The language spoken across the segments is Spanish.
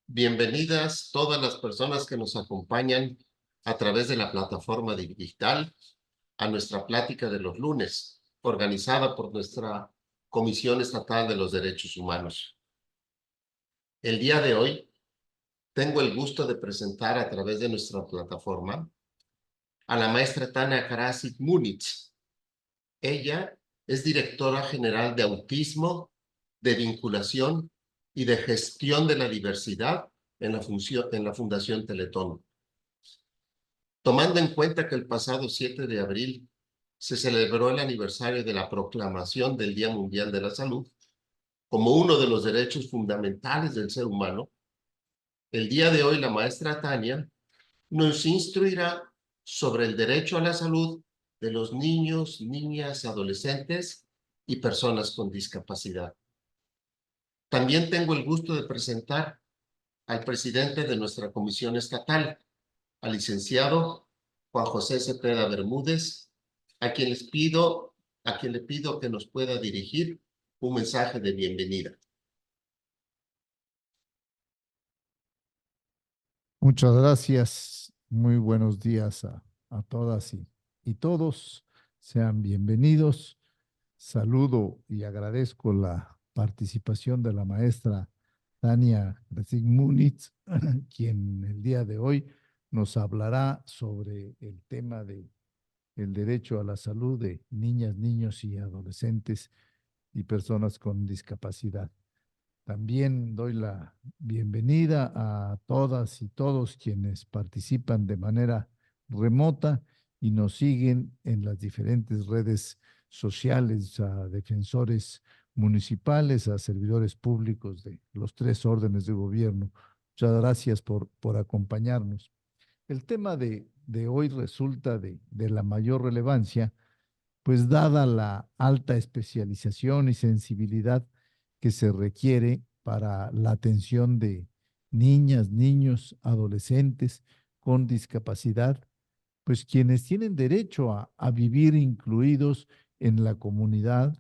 Bienvenidas todas las personas que nos acompañan a través de la plataforma digital a nuestra plática de los lunes, organizada por nuestra Comisión Estatal de los Derechos Humanos. El día de hoy tengo el gusto de presentar a través de nuestra plataforma a la maestra Tania Karasik Múnich. Ella es directora general de Autismo, de Vinculación y de Gestión de la Diversidad en la Fundación Teletón. Tomando en cuenta que el pasado 7 de abril se celebró el aniversario de la proclamación del Día Mundial de la Salud como uno de los derechos fundamentales del ser humano, el día de hoy la maestra Tania nos instruirá sobre el derecho a la salud de los niños, niñas, adolescentes y personas con discapacidad. También tengo el gusto de presentar al presidente de nuestra comisión estatal, al licenciado Juan José Cepeda Bermúdez, a quien le pido que nos pueda dirigir un mensaje de bienvenida. Muchas gracias. Muy buenos días a todas y todos. Sean bienvenidos. Saludo y agradezco la participación de la maestra Tania Karasik Múnich, quien el día de hoy nos hablará sobre el tema de el derecho a la salud de niñas, niños y adolescentes y personas con discapacidad. También doy la bienvenida a todas y todos quienes participan de manera remota y nos siguen en las diferentes redes sociales, a defensores municipales, a servidores públicos de los tres órdenes de gobierno. Muchas gracias por acompañarnos. El tema de hoy resulta de la mayor relevancia, pues dada la alta especialización y sensibilidad que se requiere para la atención de niñas, niños, adolescentes con discapacidad, pues quienes tienen derecho a vivir incluidos en la comunidad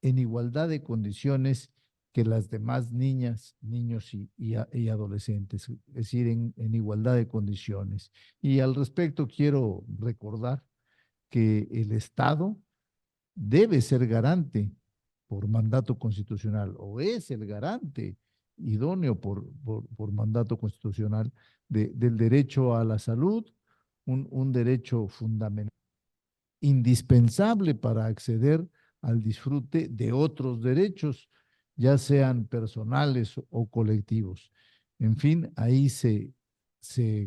en igualdad de condiciones que las demás niñas, niños y adolescentes, es decir, en igualdad de condiciones. Y al respecto quiero recordar que el Estado debe ser garante por mandato constitucional o es el garante idóneo por mandato constitucional del derecho a la salud, un derecho fundamental, indispensable para acceder al disfrute de otros derechos, ya sean personales o colectivos. En fin, ahí se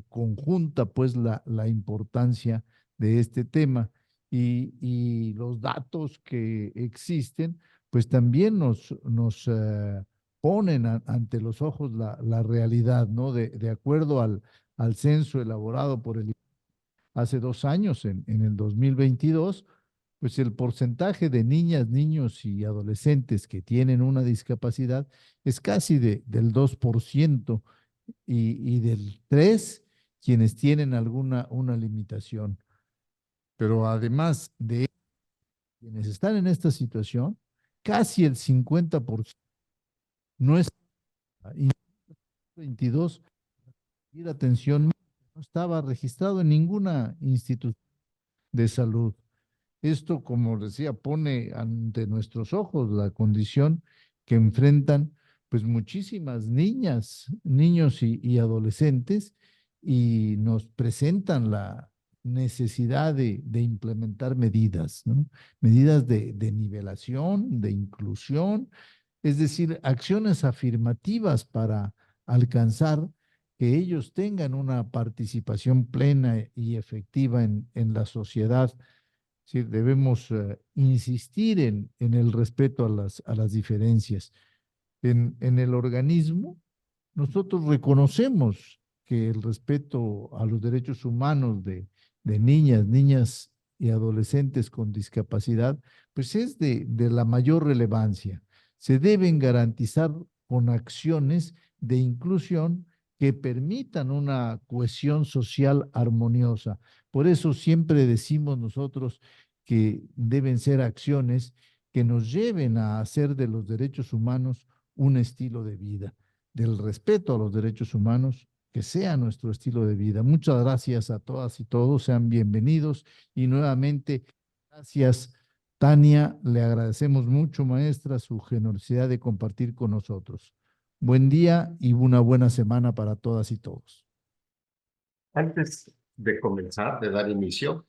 conjunta pues la importancia de este tema y los datos que existen pues también nos ponen ante los ojos la realidad, ¿no? De acuerdo al censo elaborado por el hace 2 años, en el 2022, pues el porcentaje de niñas, niños y adolescentes que tienen una discapacidad es casi del 2% y del 3% quienes tienen alguna una limitación. Pero además de quienes están en esta situación, casi el 50% no es 22 y atención no estaba registrado en ninguna institución de salud. Esto, como decía, pone ante nuestros ojos la condición que enfrentan pues muchísimas niñas, niños y adolescentes y nos presentan la necesidad de implementar medidas, ¿no? Medidas de nivelación, de inclusión, es decir, acciones afirmativas para alcanzar que ellos tengan una participación plena y efectiva en la sociedad. Sí, debemos insistir en el respeto a las diferencias. En el organismo, nosotros reconocemos que el respeto a los derechos humanos de niñas, niñas y adolescentes con discapacidad, pues es de la mayor relevancia. Se deben garantizar con acciones de inclusión que permitan una cohesión social armoniosa. Por eso siempre decimos nosotros que deben ser acciones que nos lleven a hacer de los derechos humanos un estilo de vida. del respeto a los derechos humanos, que sea nuestro estilo de vida. Muchas gracias a todas y todos, sean bienvenidos y nuevamente gracias, Tania, le agradecemos mucho, maestra, su generosidad de compartir con nosotros. Buen día y una buena semana para todas y todos. Antes de comenzar, de dar inicio,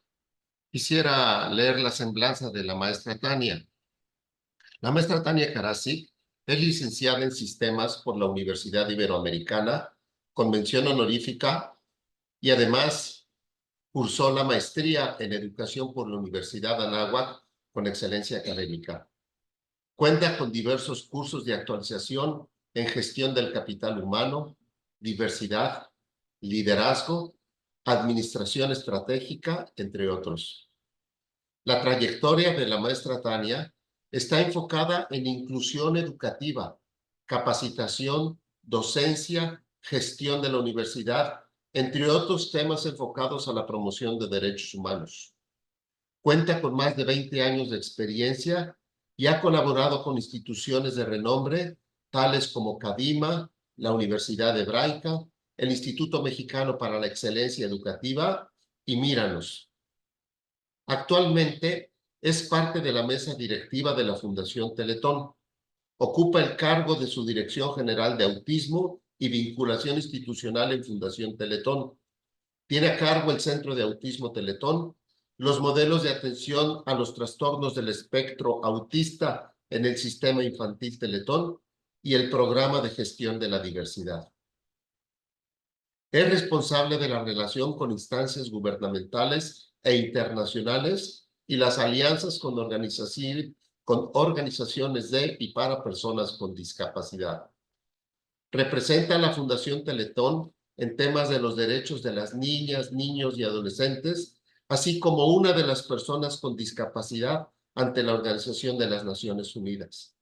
quisiera leer la semblanza de la maestra Tania. La maestra Tania Karasik es licenciada en Sistemas por la Universidad Iberoamericana, con mención honorífica, y además cursó la maestría en Educación por la Universidad Anáhuac con excelencia académica. Cuenta con diversos cursos de actualización en gestión del capital humano, diversidad, liderazgo, administración estratégica, entre otros. La trayectoria de la maestra Tania está enfocada en inclusión educativa, capacitación, docencia, gestión de la universidad, entre otros temas enfocados a la promoción de derechos humanos. Cuenta con más de 20 años de experiencia y ha colaborado con instituciones de renombre, tales como CADIMA, la Universidad Hebraica, el Instituto Mexicano para la Excelencia Educativa y Míranos. Actualmente es parte de la mesa directiva de la Fundación Teletón. Ocupa el cargo de su Dirección General de Autismo y Vinculación Institucional en Fundación Teletón. Tiene a cargo el Centro de Autismo Teletón, los modelos de atención a los trastornos del espectro autista en el Sistema Infantil Teletón y el Programa de Gestión de la Diversidad. Es responsable de la relación con instancias gubernamentales e internacionales y las alianzas con organizaciones de y para personas con discapacidad. Representa a la Fundación Teletón en temas de los derechos de las niñas, niños y adolescentes, así como una de las personas con discapacidad ante la Organización de las Naciones Unidas.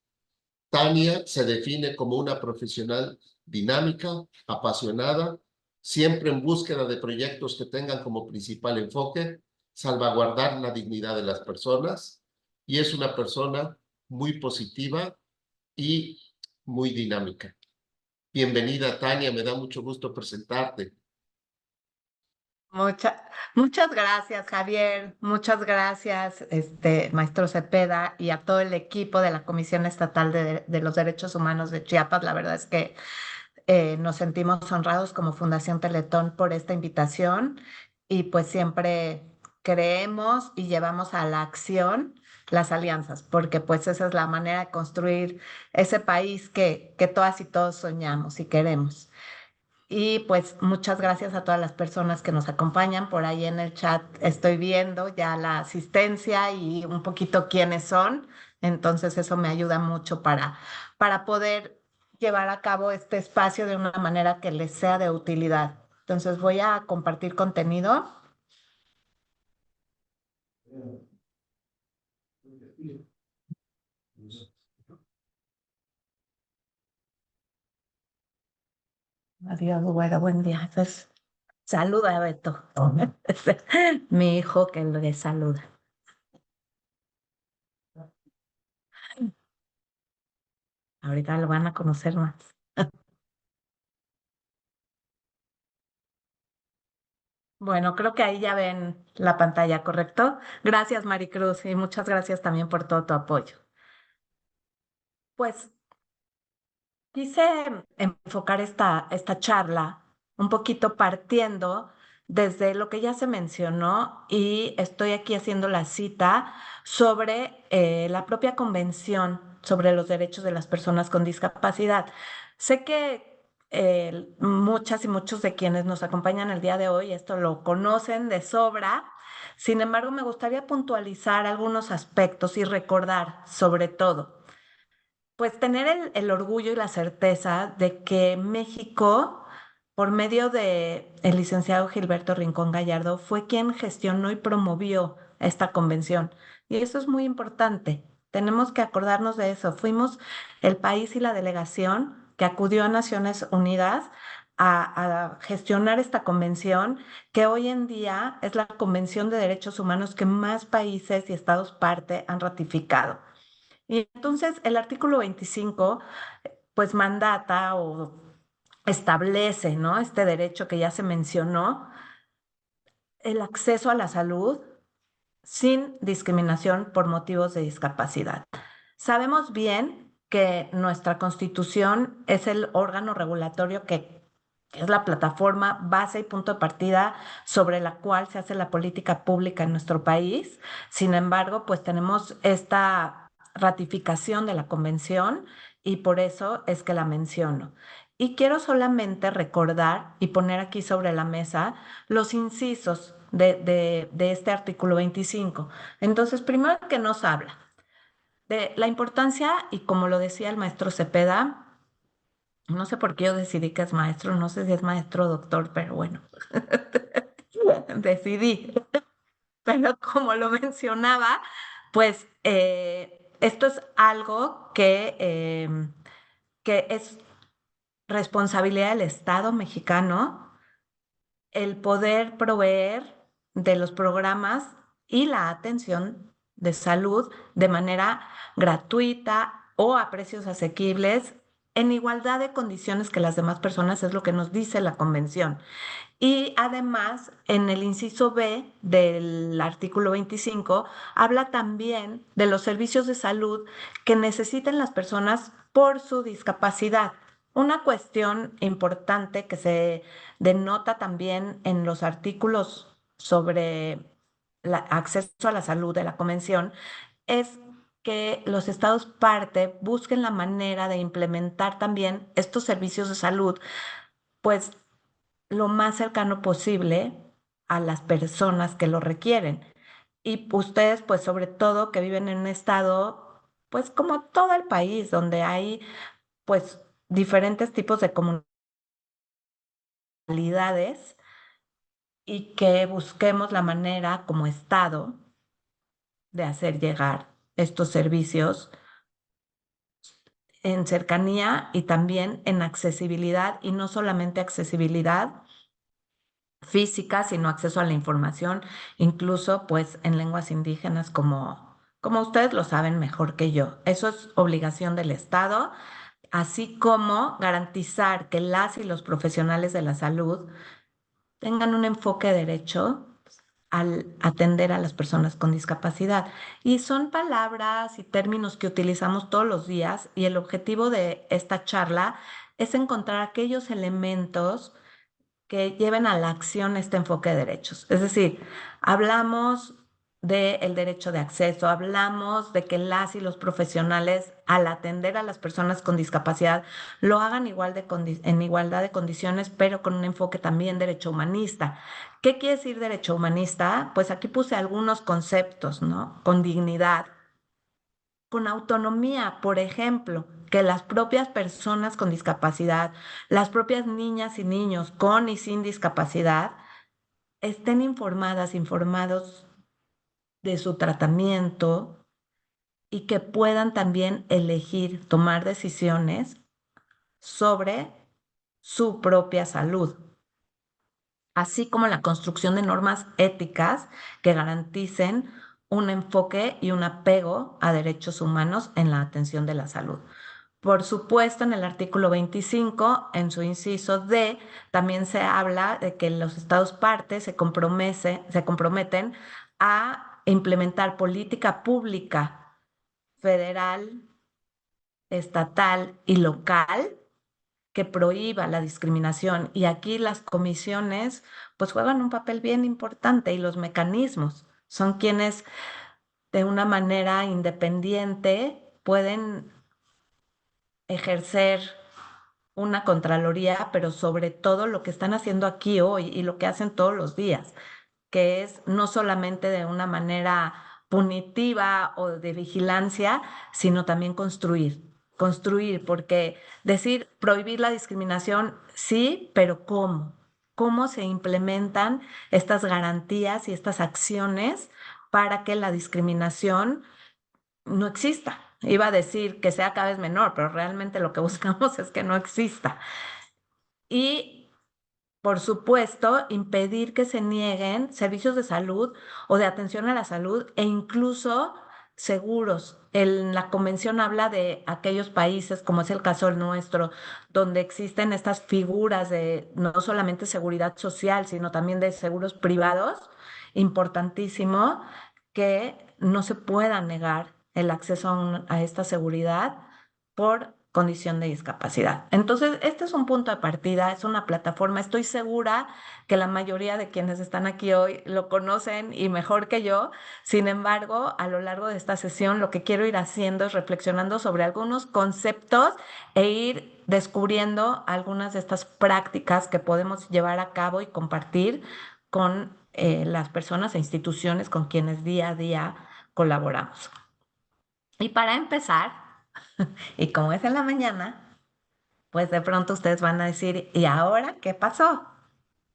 Tania se define como una profesional dinámica, apasionada, siempre en búsqueda de proyectos que tengan como principal enfoque salvaguardar la dignidad de las personas, y es una persona muy positiva y muy dinámica. Bienvenida, Tania, me da mucho gusto presentarte. Muchas gracias, Javier. Muchas gracias, maestro Cepeda, y a todo el equipo de la Comisión Estatal de los Derechos Humanos de Chiapas. La verdad es que nos sentimos honrados como Fundación Teletón por esta invitación y pues siempre creemos y llevamos a la acción las alianzas, porque pues esa es la manera de construir ese país que todas y todos soñamos y queremos. Y pues muchas gracias a todas las personas que nos acompañan. Por ahí en el chat estoy viendo ya la asistencia y un poquito quiénes son. Entonces eso me ayuda mucho para poder llevar a cabo este espacio de una manera que les sea de utilidad. Entonces voy a compartir contenido. Adiós, bueno, buen día. Entonces, saluda a Beto, mi hijo que le saluda. Ahorita lo van a conocer más. Bueno, creo que ahí ya ven la pantalla, ¿correcto? Gracias, Maricruz, y muchas gracias también por todo tu apoyo. Pues quise enfocar esta charla un poquito partiendo desde lo que ya se mencionó y estoy aquí haciendo la cita sobre la propia Convención sobre los Derechos de las Personas con Discapacidad. Sé que muchas y muchos de quienes nos acompañan el día de hoy esto lo conocen de sobra. Sin embargo, me gustaría puntualizar algunos aspectos y recordar sobre todo pues tener el orgullo y la certeza de que México, por medio de el licenciado Gilberto Rincón Gallardo, fue quien gestionó y promovió esta convención. Y eso es muy importante. Tenemos que acordarnos de eso. Fuimos el país y la delegación que acudió a Naciones Unidas a gestionar esta convención, que hoy en día es la Convención de Derechos Humanos que más países y estados parte han ratificado. Y entonces el artículo 25 pues mandata o establece, ¿no? Este derecho que ya se mencionó, el acceso a la salud sin discriminación por motivos de discapacidad. Sabemos bien que nuestra Constitución es el órgano regulatorio que es la plataforma, base y punto de partida sobre la cual se hace la política pública en nuestro país. Sin embargo, pues tenemos esta ratificación de la convención y por eso es que la menciono. Y quiero solamente recordar y poner aquí sobre la mesa los incisos de este artículo 25. Entonces, primero que nos habla de la importancia, y como lo decía el maestro Cepeda, no sé por qué yo decidí que es maestro, no sé si es maestro o doctor, pero bueno, decidí. Pero como lo mencionaba, pues esto es algo que es responsabilidad del Estado mexicano el poder proveer de los programas y la atención de salud de manera gratuita o a precios asequibles en igualdad de condiciones que las demás personas, es lo que nos dice la convención. Y además, en el inciso B del artículo 25, habla también de los servicios de salud que necesiten las personas por su discapacidad. Una cuestión importante que se denota también en los artículos sobre el acceso a la salud de la Convención es que los estados parte busquen la manera de implementar también estos servicios de salud, pues lo más cercano posible a las personas que lo requieren. Y ustedes, pues sobre todo que viven en un estado, pues como todo el país, donde hay pues diferentes tipos de comunidades y que busquemos la manera como estado de hacer llegar estos servicios en cercanía y también en accesibilidad, y no solamente accesibilidad física, sino acceso a la información, incluso pues en lenguas indígenas como ustedes lo saben mejor que yo. Eso es obligación del Estado, así como garantizar que las y los profesionales de la salud tengan un enfoque de derecho al atender a las personas con discapacidad. Y son palabras y términos que utilizamos todos los días, y el objetivo de esta charla es encontrar aquellos elementos que lleven a la acción este enfoque de derechos. Es decir, hablamos del derecho de acceso, hablamos de que las y los profesionales al atender a las personas con discapacidad lo hagan en igualdad de condiciones, pero con un enfoque también derecho humanista. ¿Qué quiere decir derecho humanista? Pues aquí puse algunos conceptos, ¿no? Con dignidad, con autonomía, por ejemplo, que las propias personas con discapacidad, las propias niñas y niños con y sin discapacidad, estén informados de su tratamiento y que puedan también elegir, tomar decisiones sobre su propia salud, así como la construcción de normas éticas que garanticen un enfoque y un apego a derechos humanos en la atención de la salud. Por supuesto, en el artículo 25, en su inciso D, también se habla de que los estados partes se comprometen a implementar política pública federal, estatal y local que prohíba la discriminación. Y aquí las comisiones pues juegan un papel bien importante, y los mecanismos son quienes de una manera independiente pueden ejercer una contraloría, pero sobre todo lo que están haciendo aquí hoy y lo que hacen todos los días, que es no solamente de una manera punitiva o de vigilancia, sino también construir, porque decir prohibir la discriminación, sí, pero ¿cómo? ¿Cómo se implementan estas garantías y estas acciones para que la discriminación no exista? Iba a decir que sea cada vez menor, pero realmente lo que buscamos es que no exista. Y, por supuesto, impedir que se nieguen servicios de salud o de atención a la salud, e incluso seguros. La convención habla de aquellos países, como es el caso del nuestro, donde existen estas figuras de no solamente seguridad social, sino también de seguros privados, importantísimo que no se pueda negar el acceso a esta seguridad por condición de discapacidad. Entonces, este es un punto de partida, es una plataforma. Estoy segura que la mayoría de quienes están aquí hoy lo conocen y mejor que yo. Sin embargo, a lo largo de esta sesión, lo que quiero ir haciendo es reflexionando sobre algunos conceptos e ir descubriendo algunas de estas prácticas que podemos llevar a cabo y compartir con las personas e instituciones con quienes día a día colaboramos. Y para empezar, y como es en la mañana, pues de pronto ustedes van a decir, ¿y ahora qué pasó?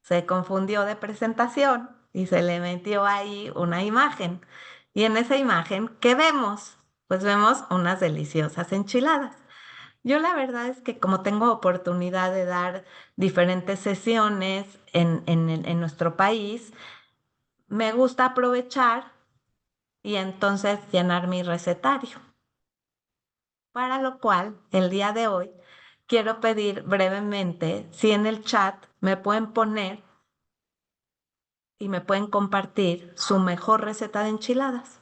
Se confundió de presentación y se le metió ahí una imagen. Y en esa imagen, ¿qué vemos? Pues vemos unas deliciosas enchiladas. Yo la verdad es que como tengo oportunidad de dar diferentes sesiones en nuestro país, me gusta aprovechar y entonces llenar mi recetario. Para lo cual, el día de hoy, quiero pedir brevemente si en el chat me pueden poner y me pueden compartir su mejor receta de enchiladas.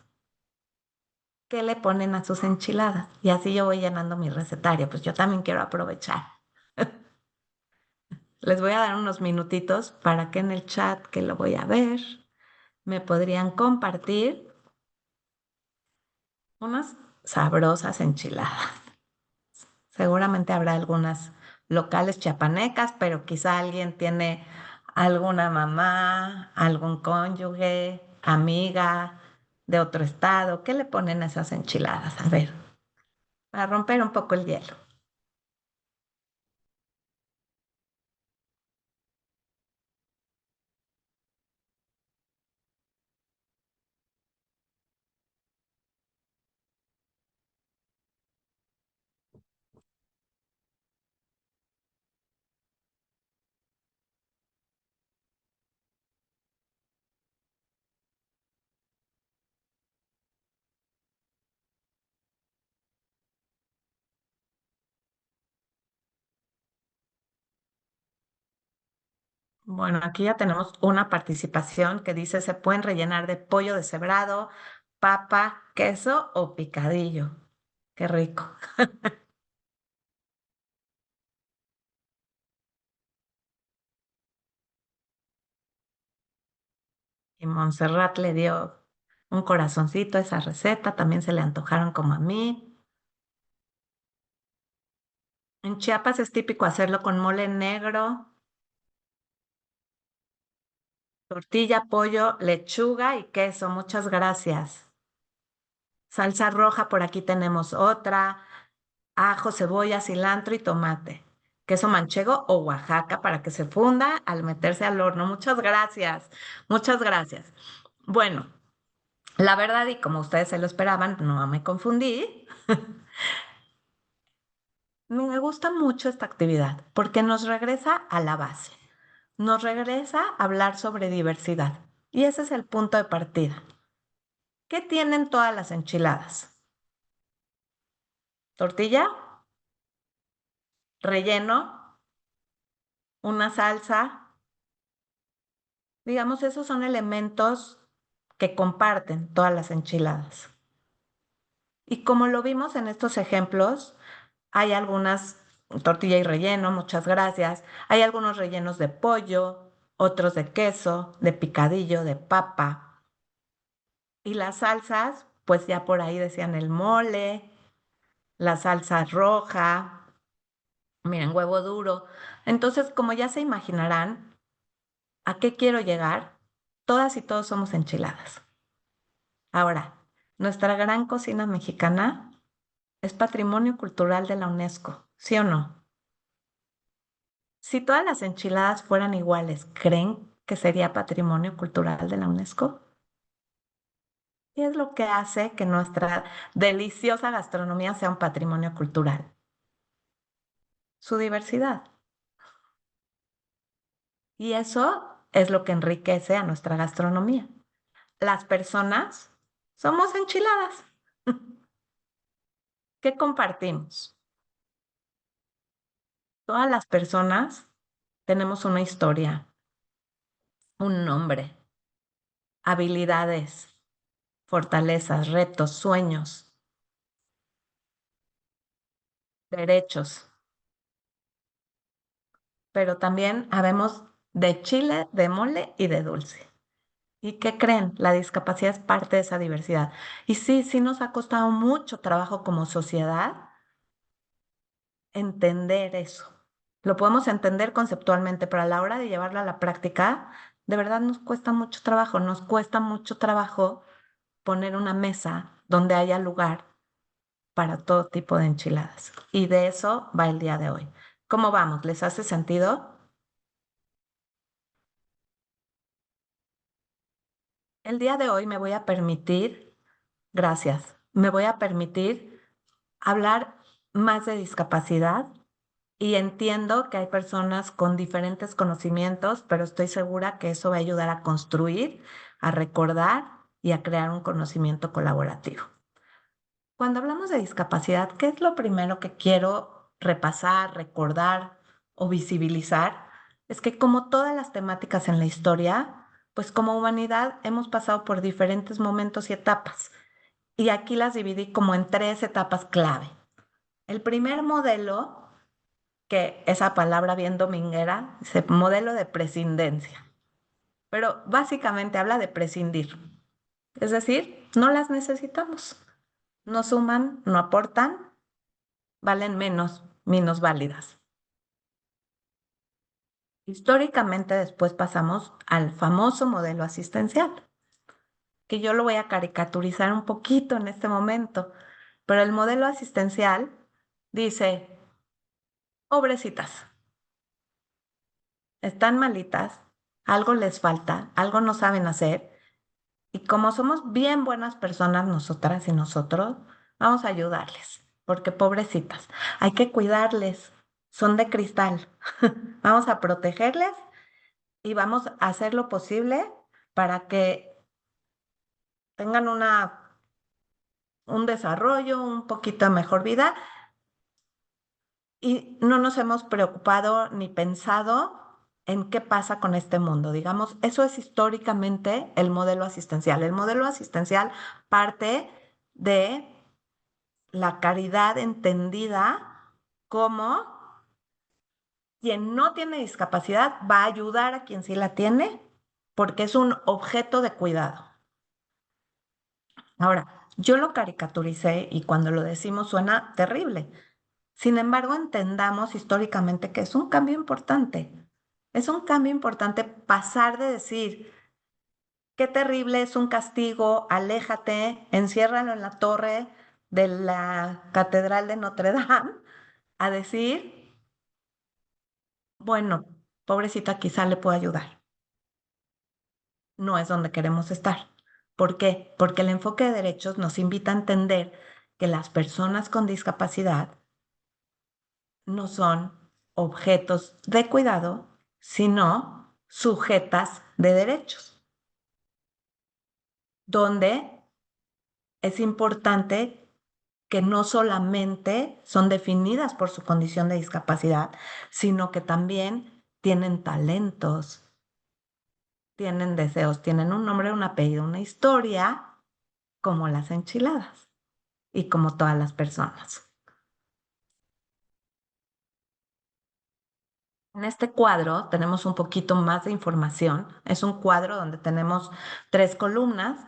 ¿Qué le ponen a sus enchiladas? Y así yo voy llenando mi recetario, pues yo también quiero aprovechar. Les voy a dar unos minutitos para que en el chat, que lo voy a ver, me podrían compartir unas sabrosas enchiladas. Seguramente habrá algunas locales chiapanecas, pero quizá alguien tiene alguna mamá, algún cónyuge, amiga de otro estado. ¿Qué le ponen a esas enchiladas? A ver, para romper un poco el hielo. Bueno, aquí ya tenemos una participación que dice se pueden rellenar de pollo deshebrado, papa, queso o picadillo. Qué rico. Y Montserrat le dio un corazoncito a esa receta, también se le antojaron como a mí. En Chiapas es típico hacerlo con mole negro, tortilla, pollo, lechuga y queso. Muchas gracias. Salsa roja, por aquí tenemos otra. Ajo, cebolla, cilantro y tomate. Queso manchego o Oaxaca para que se funda al meterse al horno. Muchas gracias. Muchas gracias. Bueno, la verdad, y como ustedes se lo esperaban, no me confundí. Me gusta mucho esta actividad porque nos regresa a la base. Nos regresa a hablar sobre diversidad. Y ese es el punto de partida. ¿Qué tienen todas las enchiladas? Tortilla, relleno, una salsa. Digamos, esos son elementos que comparten todas las enchiladas. Y como lo vimos en estos ejemplos, hay algunas tortilla y relleno, muchas gracias. Hay algunos rellenos de pollo, otros de queso, de picadillo, de papa. Y las salsas, pues ya por ahí decían el mole, la salsa roja, miren, huevo duro. Entonces, como ya se imaginarán, ¿a qué quiero llegar? Todas y todos somos enchiladas. Ahora, nuestra gran cocina mexicana es patrimonio cultural de la UNESCO, ¿sí o no? Si todas las enchiladas fueran iguales, ¿creen que sería patrimonio cultural de la UNESCO? ¿Qué es lo que hace que nuestra deliciosa gastronomía sea un patrimonio cultural? Su diversidad. Y eso es lo que enriquece a nuestra gastronomía. Las personas somos enchiladas. ¿Qué compartimos? Todas las personas tenemos una historia, un nombre, habilidades, fortalezas, retos, sueños, derechos, pero también habemos de chile, de mole y de dulce. ¿Y qué creen? La discapacidad es parte de esa diversidad. Y sí, sí nos ha costado mucho trabajo como sociedad entender eso. Lo podemos entender conceptualmente, pero a la hora de llevarlo a la práctica, de verdad nos cuesta mucho trabajo. Nos cuesta mucho trabajo poner una mesa donde haya lugar para todo tipo de enchiladas. Y de eso va el día de hoy. ¿Cómo vamos? ¿Les hace sentido? El día de hoy me voy a permitir, gracias, me voy a permitir hablar más de discapacidad y entiendo que hay personas con diferentes conocimientos, pero estoy segura que eso va a ayudar a construir, a recordar y a crear un conocimiento colaborativo. Cuando hablamos de discapacidad, ¿qué es lo primero que quiero repasar, recordar o visibilizar? Es que como todas las temáticas en la historia, pues como humanidad hemos pasado por diferentes momentos y etapas. Y aquí las dividí como en 3 etapas clave. El primer modelo, que esa palabra bien dominguera, es el modelo de prescindencia. Pero básicamente habla de prescindir. Es decir, no las necesitamos. No suman, no aportan, valen menos, menos válidas. Históricamente después pasamos al famoso modelo asistencial, que yo lo voy a caricaturizar un poquito en este momento, pero el modelo asistencial dice, pobrecitas, están malitas, algo les falta, algo no saben hacer, y como somos bien buenas personas nosotras y nosotros, vamos a ayudarles, porque pobrecitas, hay que cuidarles, son de cristal, vamos a protegerles y vamos a hacer lo posible para que tengan un desarrollo, un poquito mejor vida y no nos hemos preocupado ni pensado en qué pasa con este mundo. Digamos, eso es históricamente el modelo asistencial. El modelo asistencial parte de la caridad entendida como quien no tiene discapacidad va a ayudar a quien sí la tiene porque es un objeto de cuidado. Ahora, yo lo caricaturicé y cuando lo decimos suena terrible. Sin embargo, entendamos históricamente que es un cambio importante. Es un cambio importante pasar de decir, qué terrible es un castigo, aléjate, enciérralo en la torre de la Catedral de Notre Dame, a decir, bueno, pobrecita, quizá le puedo ayudar. No es donde queremos estar. ¿Por qué? Porque el enfoque de derechos nos invita a entender que las personas con discapacidad no son objetos de cuidado, sino sujetas de derechos, donde es importante que no solamente son definidas por su condición de discapacidad, sino que también tienen talentos, tienen deseos, tienen un nombre, un apellido, una historia, como las enchiladas y como todas las personas. En este cuadro tenemos un poquito más de información. Es un cuadro donde tenemos 3 columnas: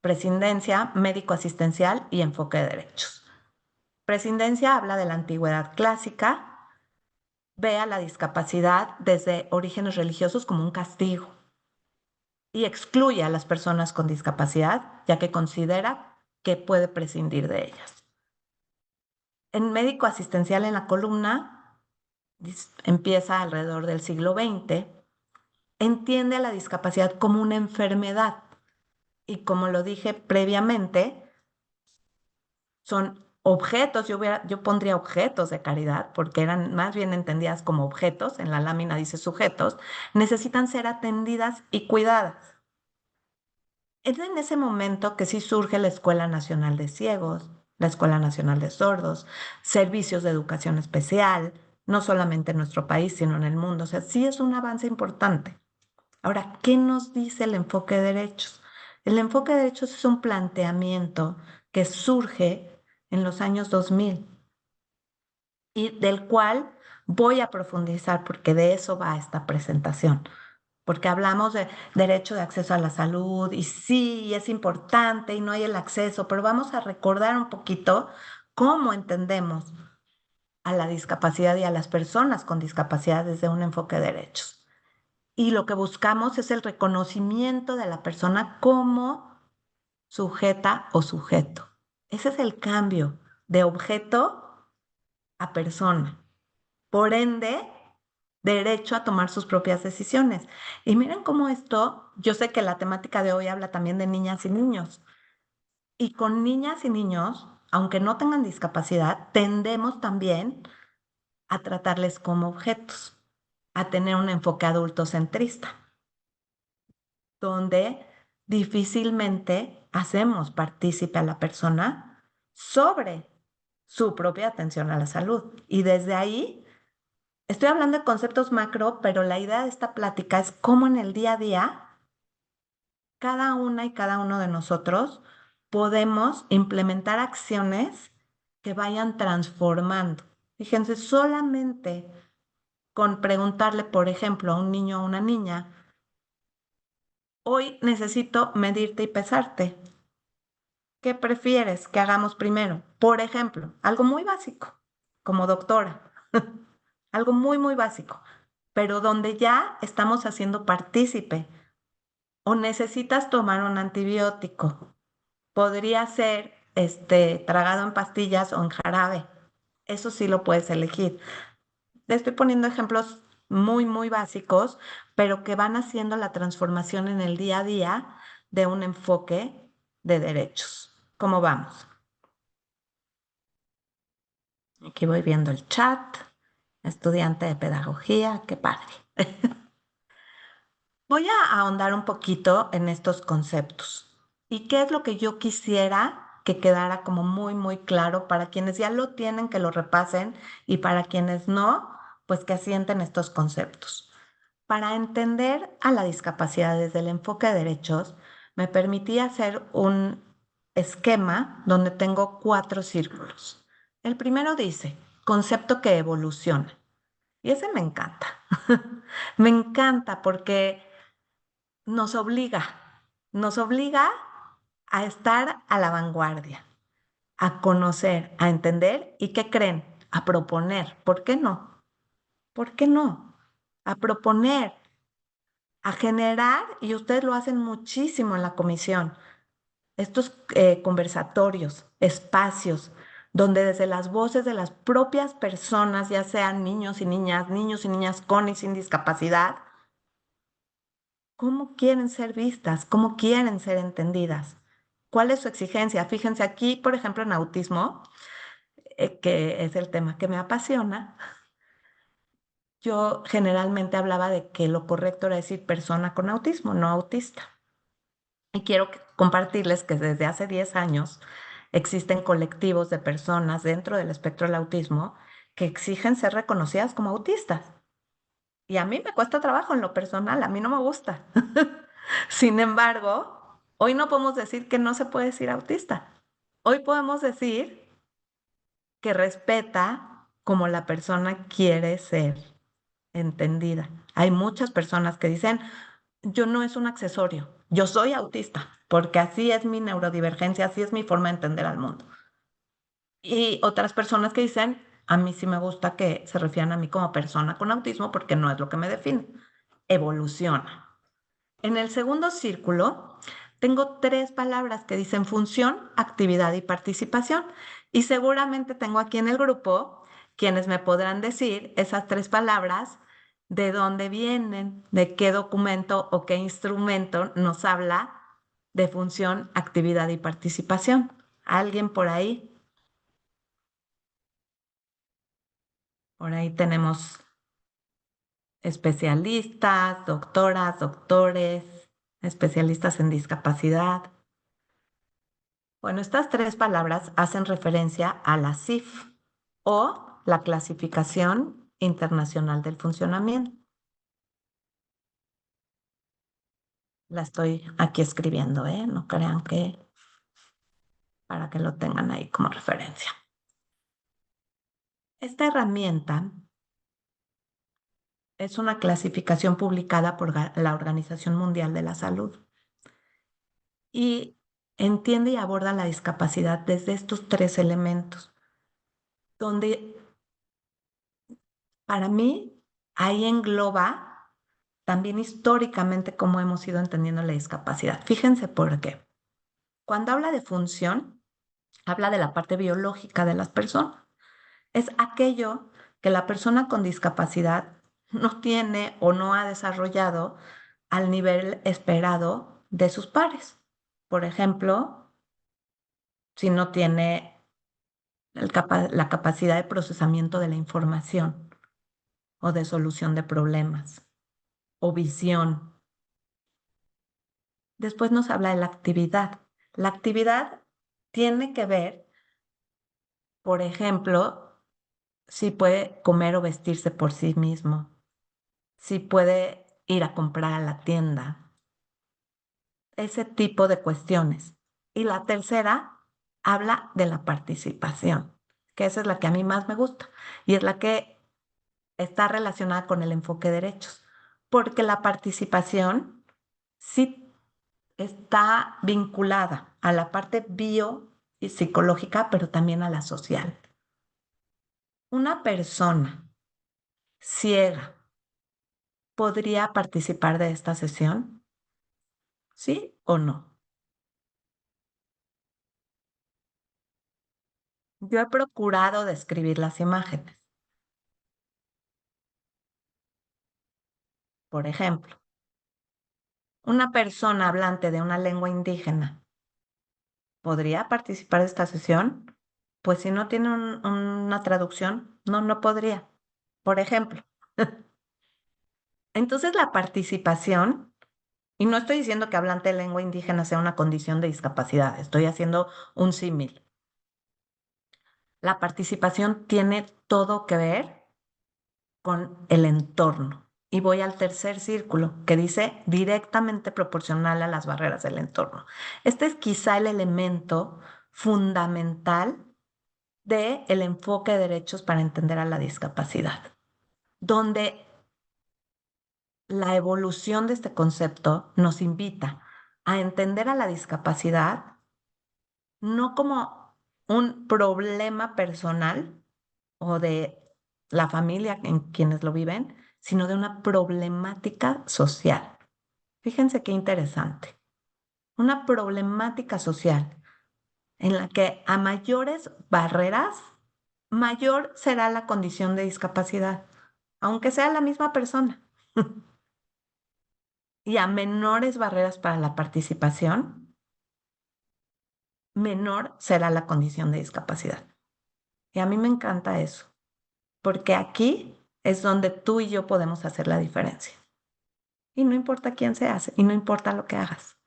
prescindencia, médico asistencial y enfoque de derechos. Prescindencia habla de la antigüedad clásica, ve a la discapacidad desde orígenes religiosos como un castigo y excluye a las personas con discapacidad, ya que considera que puede prescindir de ellas. En médico asistencial, en la columna, empieza alrededor del siglo XX, entiende a la discapacidad como una enfermedad y, como lo dije previamente, son objetos, yo pondría objetos de caridad porque eran más bien entendidas como objetos, en la lámina dice sujetos, necesitan ser atendidas y cuidadas. Es en ese momento que sí surge la Escuela Nacional de Ciegos, la Escuela Nacional de Sordos, servicios de educación especial, no solamente en nuestro país, sino en el mundo. O sea, sí es un avance importante. Ahora, ¿qué nos dice el enfoque de derechos? El enfoque de derechos es un planteamiento que surge en los años 2000 y del cual voy a profundizar porque de eso va esta presentación. Porque hablamos de derecho de acceso a la salud y sí, es importante y no hay el acceso, pero vamos a recordar un poquito cómo entendemos a la discapacidad y a las personas con discapacidad desde un enfoque de derechos. Y lo que buscamos es el reconocimiento de la persona como sujeta o sujeto. Ese es el cambio de objeto a persona. Por ende, derecho a tomar sus propias decisiones. Y miren cómo esto, yo sé que la temática de hoy habla también de niñas y niños. Y con niñas y niños, aunque no tengan discapacidad, tendemos también a tratarles como objetos, a tener un enfoque adultocentrista, donde difícilmente hacemos partícipe a la persona sobre su propia atención a la salud. Y desde ahí, estoy hablando de conceptos macro, pero la idea de esta plática es cómo en el día a día, cada una y cada uno de nosotros podemos implementar acciones que vayan transformando. Fíjense, solamente con preguntarle, por ejemplo, a un niño o una niña, hoy necesito medirte y pesarte. ¿Qué prefieres que hagamos primero? Por ejemplo, algo muy básico, como doctora, algo muy, muy básico, pero donde ya estamos haciendo partícipe. O necesitas tomar un antibiótico. Podría ser tragado en pastillas o en jarabe. Eso sí lo puedes elegir. Le estoy poniendo ejemplos muy, muy básicos, pero que van haciendo la transformación en el día a día de un enfoque de derechos. ¿Cómo vamos? Aquí voy viendo el chat. Estudiante de pedagogía, qué padre. Voy a ahondar un poquito en estos conceptos. ¿Y qué es lo que yo quisiera que quedara como muy, muy claro para quienes ya lo tienen, que lo repasen, y para quienes no, pues que asienten estos conceptos? Para entender a la discapacidad desde el enfoque de derechos, me permití hacer un esquema donde tengo 4 círculos. El primero dice, concepto que evoluciona. Y ese me encanta. Me encanta porque nos obliga a estar a la vanguardia, a conocer, a entender y ¿qué creen? A proponer. ¿Por qué no? ¿Por qué no? A proponer, a generar, y ustedes lo hacen muchísimo en la comisión, estos conversatorios, espacios, donde desde las voces de las propias personas, ya sean niños y niñas con y sin discapacidad, ¿cómo quieren ser vistas? ¿Cómo quieren ser entendidas? ¿Cuál es su exigencia? Fíjense aquí, por ejemplo, en autismo, que es el tema que me apasiona, yo generalmente hablaba de que lo correcto era decir persona con autismo, no autista. Y quiero compartirles que desde hace 10 años existen colectivos de personas dentro del espectro del autismo que exigen ser reconocidas como autistas. Y a mí me cuesta trabajo en lo personal, a mí no me gusta. Sin embargo, hoy no podemos decir que no se puede decir autista. Hoy podemos decir que respeta como la persona quiere ser entendida. Hay muchas personas que dicen, yo no es un accesorio, yo soy autista, porque así es mi neurodivergencia, así es mi forma de entender al mundo. Y otras personas que dicen, a mí sí me gusta que se refieran a mí como persona con autismo porque no es lo que me define. Evoluciona. En el segundo círculo tengo 3 palabras que dicen función, actividad y participación. Y seguramente tengo aquí en el grupo quienes me podrán decir esas 3 palabras, de dónde vienen, de qué documento o qué instrumento nos habla de función, actividad y participación. ¿Alguien por ahí? Por ahí tenemos especialistas, doctoras, doctores, especialistas en discapacidad. Bueno, estas tres palabras hacen referencia a la CIF o la Clasificación Internacional del Funcionamiento. La estoy aquí escribiendo, ¿eh? No crean que para que lo tengan ahí como referencia. Esta herramienta es una clasificación publicada por la Organización Mundial de la Salud y entiende y aborda la discapacidad desde estos tres elementos, donde para mí ahí engloba también históricamente cómo hemos ido entendiendo la discapacidad. Fíjense por qué. Cuando habla de función, habla de la parte biológica de las personas. Es aquello que la persona con discapacidad no tiene o no ha desarrollado al nivel esperado de sus pares. Por ejemplo, si no tiene la capacidad de procesamiento de la información o de solución de problemas o visión. Después nos habla de la actividad. La actividad tiene que ver, por ejemplo, si puede comer o vestirse por sí mismo, si puede ir a comprar a la tienda, ese tipo de cuestiones. Y la tercera habla de la participación, que esa es la que a mí más me gusta y es la que está relacionada con el enfoque de derechos, porque la participación sí está vinculada a la parte bio y psicológica, pero también a la social. Una persona ciega podría participar de esta sesión, ¿sí o no? Yo he procurado describir las imágenes. Por ejemplo, una persona hablante de una lengua indígena podría participar de esta sesión, pues si no tiene una traducción, no podría. Por ejemplo. Entonces la participación, y no estoy diciendo que hablante de lengua indígena sea una condición de discapacidad, estoy haciendo un símil. La participación tiene todo que ver con el entorno. Y voy al tercer círculo, que dice directamente proporcional a las barreras del entorno. Este es quizá el elemento fundamental del enfoque de derechos para entender a la discapacidad, donde la evolución de este concepto nos invita a entender a la discapacidad no como un problema personal o de la familia en quienes lo viven, sino de una problemática social. Fíjense qué interesante. Una problemática social en la que a mayores barreras, mayor será la condición de discapacidad, aunque sea la misma persona. Y a menores barreras para la participación, menor será la condición de discapacidad. Y a mí me encanta eso, porque aquí es donde tú y yo podemos hacer la diferencia. Y no importa quién seas y no importa lo que hagas.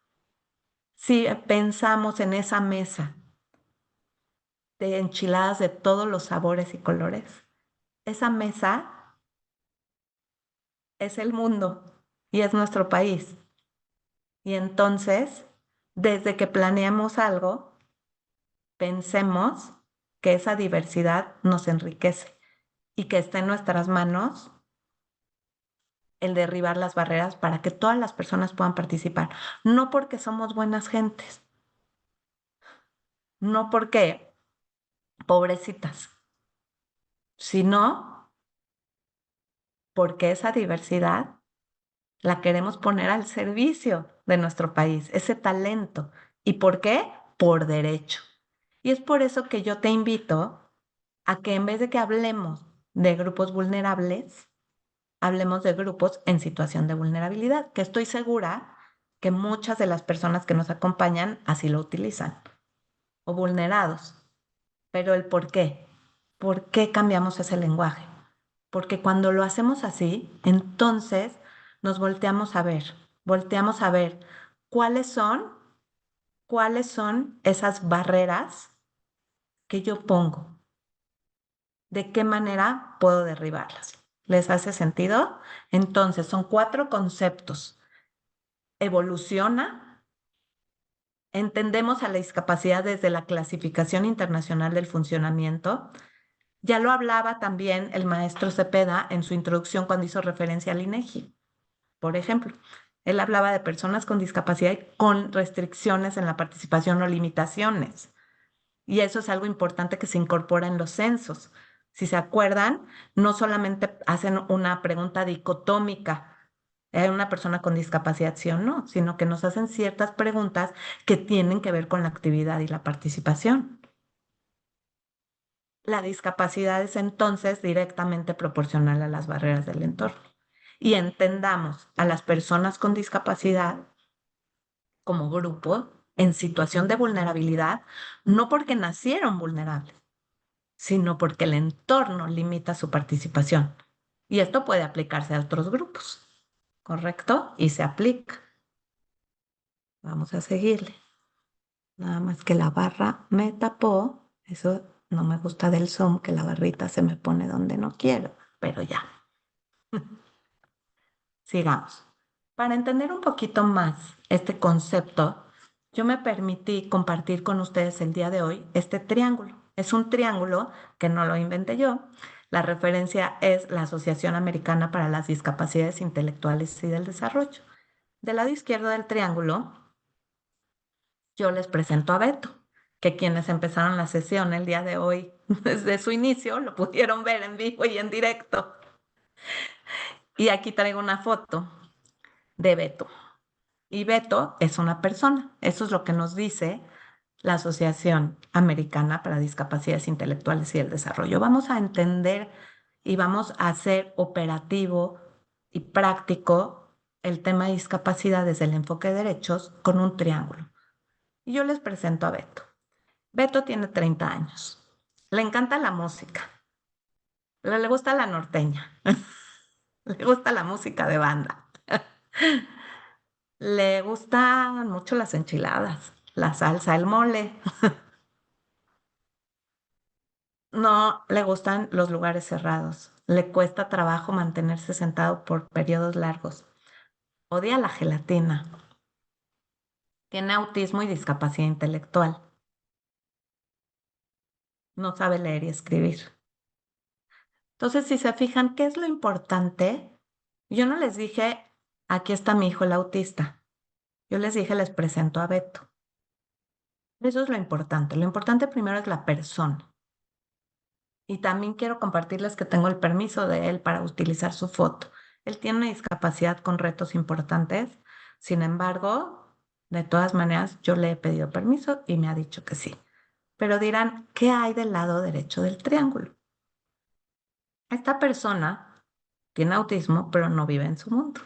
Si pensamos en esa mesa de enchiladas de todos los sabores y colores, esa mesa es el mundo y es nuestro país. Y entonces, desde que planeamos algo, pensemos que esa diversidad nos enriquece y que está en nuestras manos el derribar las barreras para que todas las personas puedan participar. No porque somos buenas gentes, no porque pobrecitas, sino porque esa diversidad la queremos poner al servicio de nuestro país, ese talento. ¿Y por qué? Por derecho. Y es por eso que yo te invito a que en vez de que hablemos de grupos vulnerables, hablemos de grupos en situación de vulnerabilidad, que estoy segura que muchas de las personas que nos acompañan así lo utilizan, o vulnerados. Pero el por qué cambiamos ese lenguaje? Porque cuando lo hacemos así, entonces nos volteamos a ver cuáles son cuáles son esas barreras que yo pongo, de qué manera puedo derribarlas. ¿Les hace sentido? Entonces, son 4 conceptos. Evoluciona, entendemos a la discapacidad desde la Clasificación Internacional del Funcionamiento. Ya lo hablaba también el maestro Cepeda en su introducción cuando hizo referencia al INEGI. Por ejemplo, él hablaba de personas con discapacidad y con restricciones en la participación o limitaciones. Y eso es algo importante que se incorpora en los censos. Si se acuerdan, no solamente hacen una pregunta dicotómica, ¿hay una persona con discapacidad sí o no? Sino que nos hacen ciertas preguntas que tienen que ver con la actividad y la participación. La discapacidad es entonces directamente proporcional a las barreras del entorno. Y entendamos a las personas con discapacidad como grupo en situación de vulnerabilidad, no porque nacieron vulnerables, sino porque el entorno limita su participación. Y esto puede aplicarse a otros grupos, ¿correcto? Y se aplica. Vamos a seguirle. Nada más que la barra me tapó. Eso no me gusta del Zoom, que la barrita se me pone donde no quiero, pero ya. Sigamos. Para entender un poquito más este concepto, yo me permití compartir con ustedes el día de hoy este triángulo. Es un triángulo que no lo inventé yo. La referencia es la Asociación Americana para las Discapacidades Intelectuales y del Desarrollo. Del lado izquierdo del triángulo, yo les presento a Beto, que quienes empezaron la sesión el día de hoy, desde su inicio, lo pudieron ver en vivo y en directo. Y aquí traigo una foto de Beto. Y Beto es una persona. Eso es lo que nos dice la Asociación Americana para Discapacidades Intelectuales y el Desarrollo. Vamos a entender y vamos a hacer operativo y práctico el tema de discapacidad desde el enfoque de derechos con un triángulo. Y yo les presento a Beto. Beto tiene 30 años. Le encanta la música. Pero le gusta la norteña. Le gusta la música de banda. Le gustan mucho las enchiladas, la salsa, el mole. No le gustan los lugares cerrados. Le cuesta trabajo mantenerse sentado por periodos largos. Odia la gelatina. Tiene autismo y discapacidad intelectual. No sabe leer y escribir. Entonces, si se fijan, ¿qué es lo importante? Yo no les dije, aquí está mi hijo el autista. Yo les dije, les presento a Beto. Eso es lo importante. Lo importante primero es la persona. Y también quiero compartirles que tengo el permiso de él para utilizar su foto. Él tiene una discapacidad con retos importantes. Sin embargo, de todas maneras, yo le he pedido permiso y me ha dicho que sí. Pero dirán, ¿qué hay del lado derecho del triángulo? Esta persona tiene autismo, pero no vive en su mundo.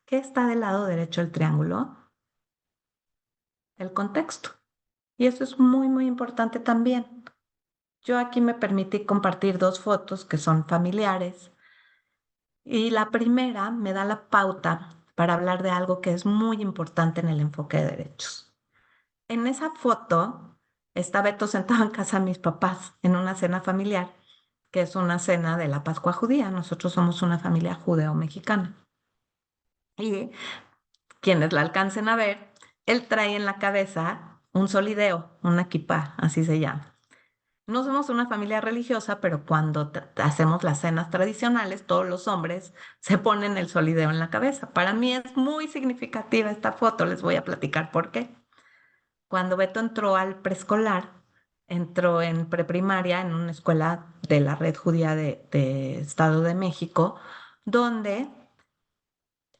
¿Qué está del lado derecho del triángulo? El contexto. Y eso es muy, muy importante también. Yo aquí me permití compartir 2 fotos que son familiares. Y la primera me da la pauta para hablar de algo que es muy importante en el enfoque de derechos. En esa foto está Beto sentado en casa de mis papás en una cena familiar, que es una cena de la Pascua judía. Nosotros somos una familia judeo-mexicana. Y quienes la alcancen a ver, él trae en la cabeza un solideo, una kipá, así se llama. No somos una familia religiosa, pero cuando hacemos las cenas tradicionales, todos los hombres se ponen el solideo en la cabeza. Para mí es muy significativa esta foto, les voy a platicar por qué. Cuando Beto entró al preescolar, entró en preprimaria en una escuela de la Red Judía de Estado de México, donde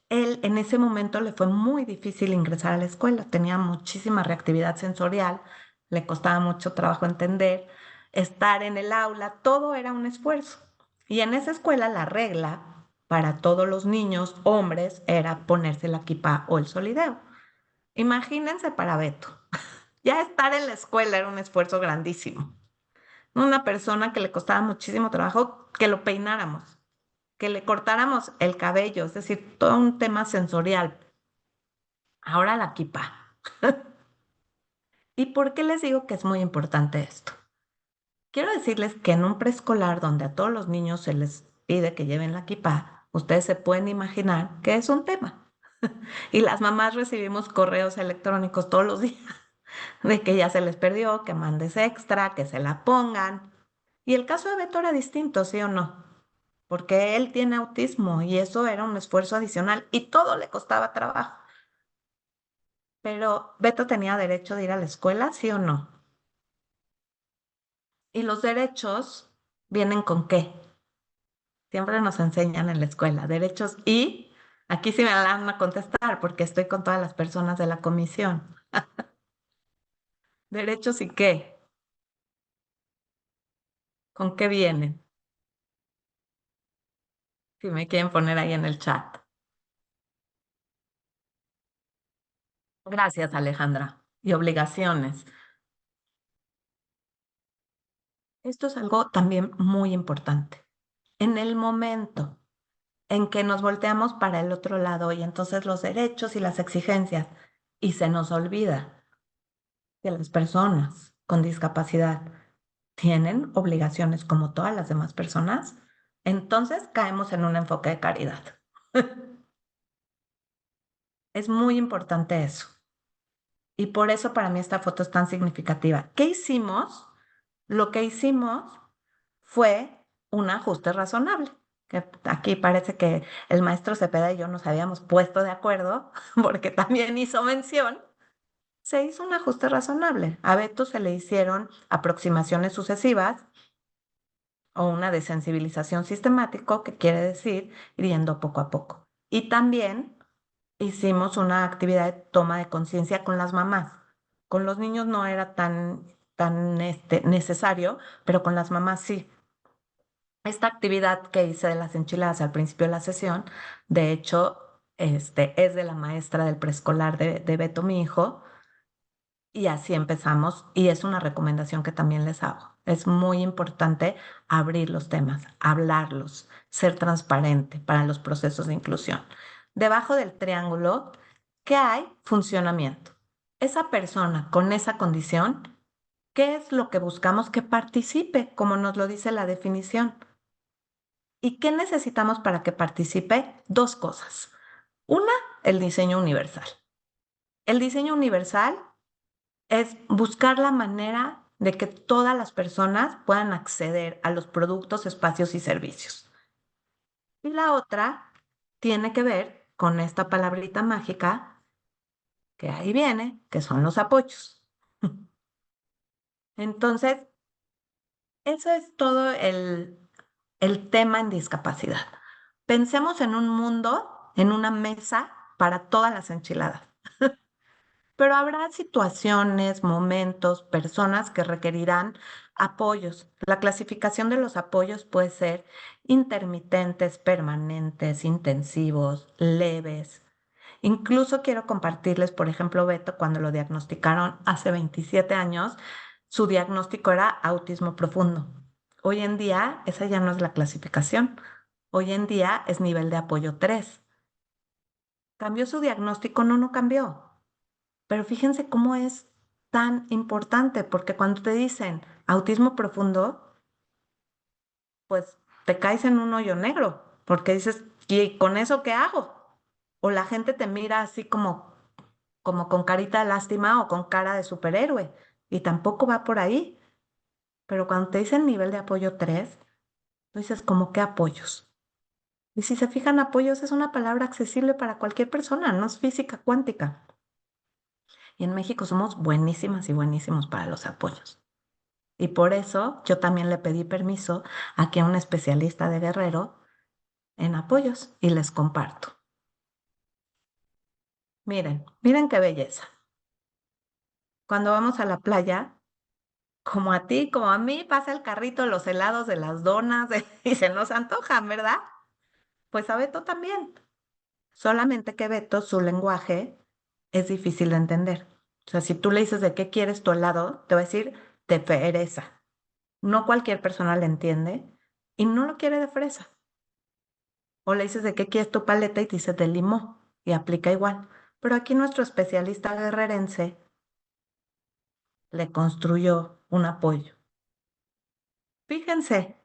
él en ese momento le fue muy difícil ingresar a la escuela, tenía muchísima reactividad sensorial, le costaba mucho trabajo entender, estar en el aula, todo era un esfuerzo. Y en esa escuela la regla para todos los niños hombres era ponerse la kipá o el solideo. Imagínense para Beto, ya estar en la escuela era un esfuerzo grandísimo. Una persona que le costaba muchísimo trabajo que lo peináramos, que le cortáramos el cabello, es decir, todo un tema sensorial. Ahora la kipá. ¿Y por qué les digo que es muy importante esto? Quiero decirles que en un preescolar donde a todos los niños se les pide que lleven la kipá, ustedes se pueden imaginar que es un tema. Y las mamás recibimos correos electrónicos todos los días de que ya se les perdió, que mandes extra, que se la pongan. Y el caso de Beto era distinto, ¿sí o no? Porque él tiene autismo y eso era un esfuerzo adicional y todo le costaba trabajo. Pero Beto tenía derecho de ir a la escuela, ¿sí o no? Y los derechos vienen con qué? Siempre nos enseñan en la escuela, derechos y aquí sí me van a contestar porque estoy con todas las personas de la comisión. ¿Derechos y qué? ¿Con qué vienen? Si me quieren poner ahí en el chat. Gracias, Alejandra. Y obligaciones. Esto es algo también muy importante. En el momento en que nos volteamos para el otro lado y entonces los derechos y las exigencias, y se nos olvida que las personas con discapacidad tienen obligaciones como todas las demás personas, entonces caemos en un enfoque de caridad. Es muy importante eso. Y por eso para mí esta foto es tan significativa. ¿Qué hicimos? Lo que hicimos fue un ajuste razonable. Que aquí parece que el maestro Cepeda y yo nos habíamos puesto de acuerdo, porque también hizo mención. Se hizo un ajuste razonable. A Beto se le hicieron aproximaciones sucesivas o una desensibilización sistemático, que quiere decir ir yendo poco a poco. Y también hicimos una actividad de toma de conciencia con las mamás. Con los niños no era tan necesario, pero con las mamás sí. Esta actividad que hice de las enchiladas al principio de la sesión, de hecho, es de la maestra del preescolar de Beto, mi hijo, y así empezamos, y es una recomendación que también les hago. Es muy importante abrir los temas, hablarlos, ser transparente para los procesos de inclusión. Debajo del triángulo, ¿qué hay? Funcionamiento. Esa persona con esa condición, ¿qué es lo que buscamos? Que participe, como nos lo dice la definición. ¿Y qué necesitamos para que participe? Dos cosas. Una, el diseño universal. El diseño universal es buscar la manera de que todas las personas puedan acceder a los productos, espacios y servicios. Y la otra tiene que ver con esta palabrita mágica que ahí viene, que son los apoyos. Entonces, eso es todo el tema en discapacidad. Pensemos en un mundo, en una mesa para todas las enchiladas. Pero habrá situaciones, momentos, personas que requerirán apoyos. La clasificación de los apoyos puede ser intermitentes, permanentes, intensivos, leves. Incluso quiero compartirles, por ejemplo, Beto, cuando lo diagnosticaron hace 27 años, su diagnóstico era autismo profundo. Hoy en día, esa ya no es la clasificación. Hoy en día es nivel de apoyo 3. ¿Cambió su diagnóstico? No, no cambió. Pero fíjense cómo es tan importante, porque cuando te dicen autismo profundo, pues te caes en un hoyo negro, porque dices, ¿y con eso qué hago? O la gente te mira así como con carita de lástima o con cara de superhéroe, y tampoco va por ahí. Pero cuando te dicen nivel de apoyo 3, tú dices, ¿cómo qué apoyos? Y si se fijan, apoyos es una palabra accesible para cualquier persona, no es física cuántica. Y en México somos buenísimas y buenísimos para los apoyos. Y por eso yo también le pedí permiso aquí a un especialista de Guerrero en apoyos y les comparto. Miren, miren qué belleza. Cuando vamos a la playa, como a ti, como a mí, pasa el carrito de los helados, de las donas y se nos antojan, ¿verdad? Pues a Beto también. Solamente que Beto, su lenguaje es difícil de entender. O sea, si tú le dices de qué quieres tu helado, te va a decir de fresa. No cualquier persona le entiende y no lo quiere de fresa. O le dices de qué quieres tu paleta y te dice de limón y aplica igual. Pero aquí nuestro especialista guerrerense le construyó un apoyo. Fíjense,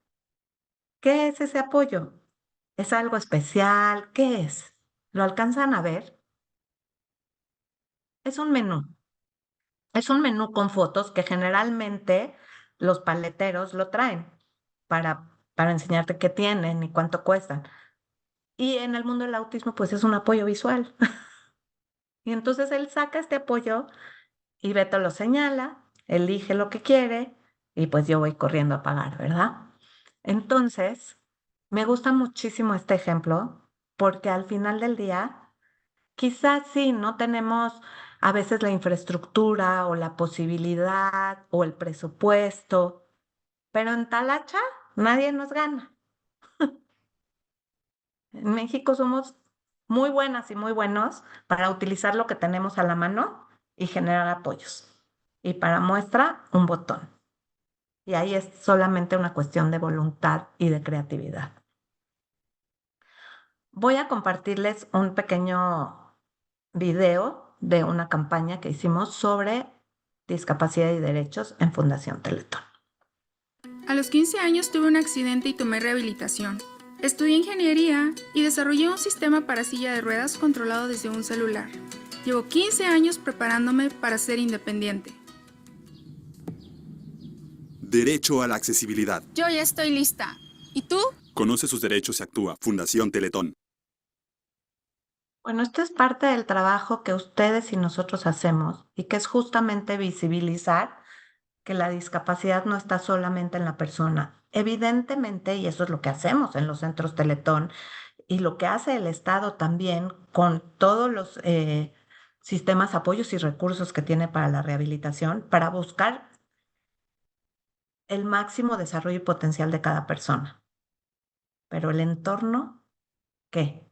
¿qué es ese apoyo? ¿Es algo especial? ¿Qué es? ¿Lo alcanzan a ver? Es un menú. Es un menú con fotos que generalmente los paleteros lo traen para enseñarte qué tienen y cuánto cuestan. Y en el mundo del autismo, pues es un apoyo visual. Y entonces él saca este apoyo y Beto lo señala, elige lo que quiere y pues yo voy corriendo a pagar, ¿verdad? Entonces, me gusta muchísimo este ejemplo porque al final del día, quizás sí, no tenemos a veces la infraestructura o la posibilidad o el presupuesto, pero en Talacha nadie nos gana. En México somos muy buenas y muy buenos para utilizar lo que tenemos a la mano y generar apoyos. Y para muestra, un botón. Y ahí es solamente una cuestión de voluntad y de creatividad. Voy a compartirles un pequeño video de una campaña que hicimos sobre discapacidad y derechos en Fundación Teletón. A los 15 años tuve un accidente y tomé rehabilitación. Estudié ingeniería y desarrollé un sistema para silla de ruedas controlado desde un celular. Llevo 15 años preparándome para ser independiente. Derecho a la accesibilidad. Yo ya estoy lista. ¿Y tú? Conoce sus derechos y actúa. Fundación Teletón. Bueno, esto es parte del trabajo que ustedes y nosotros hacemos y que es justamente visibilizar que la discapacidad no está solamente en la persona. Evidentemente, y eso es lo que hacemos en los centros Teletón y lo que hace el Estado también con todos los sistemas, apoyos y recursos que tiene para la rehabilitación, para buscar el máximo desarrollo y potencial de cada persona. Pero el entorno, ¿qué?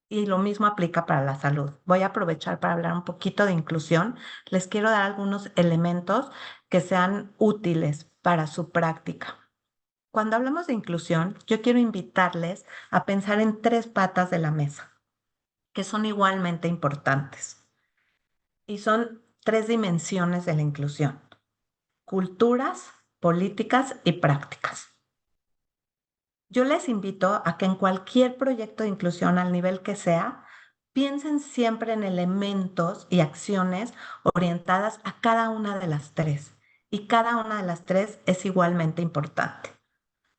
Y lo mismo aplica para la salud. Voy a aprovechar para hablar un poquito de inclusión. Les quiero dar algunos elementos que sean útiles para su práctica. Cuando hablamos de inclusión, yo quiero invitarles a pensar en 3 patas de la mesa, que son igualmente importantes. Y son 3 dimensiones de la inclusión: culturas, políticas y prácticas. Yo les invito a que en cualquier proyecto de inclusión, al nivel que sea, piensen siempre en elementos y acciones orientadas a cada una de las 3. Y cada una de las 3 es igualmente importante.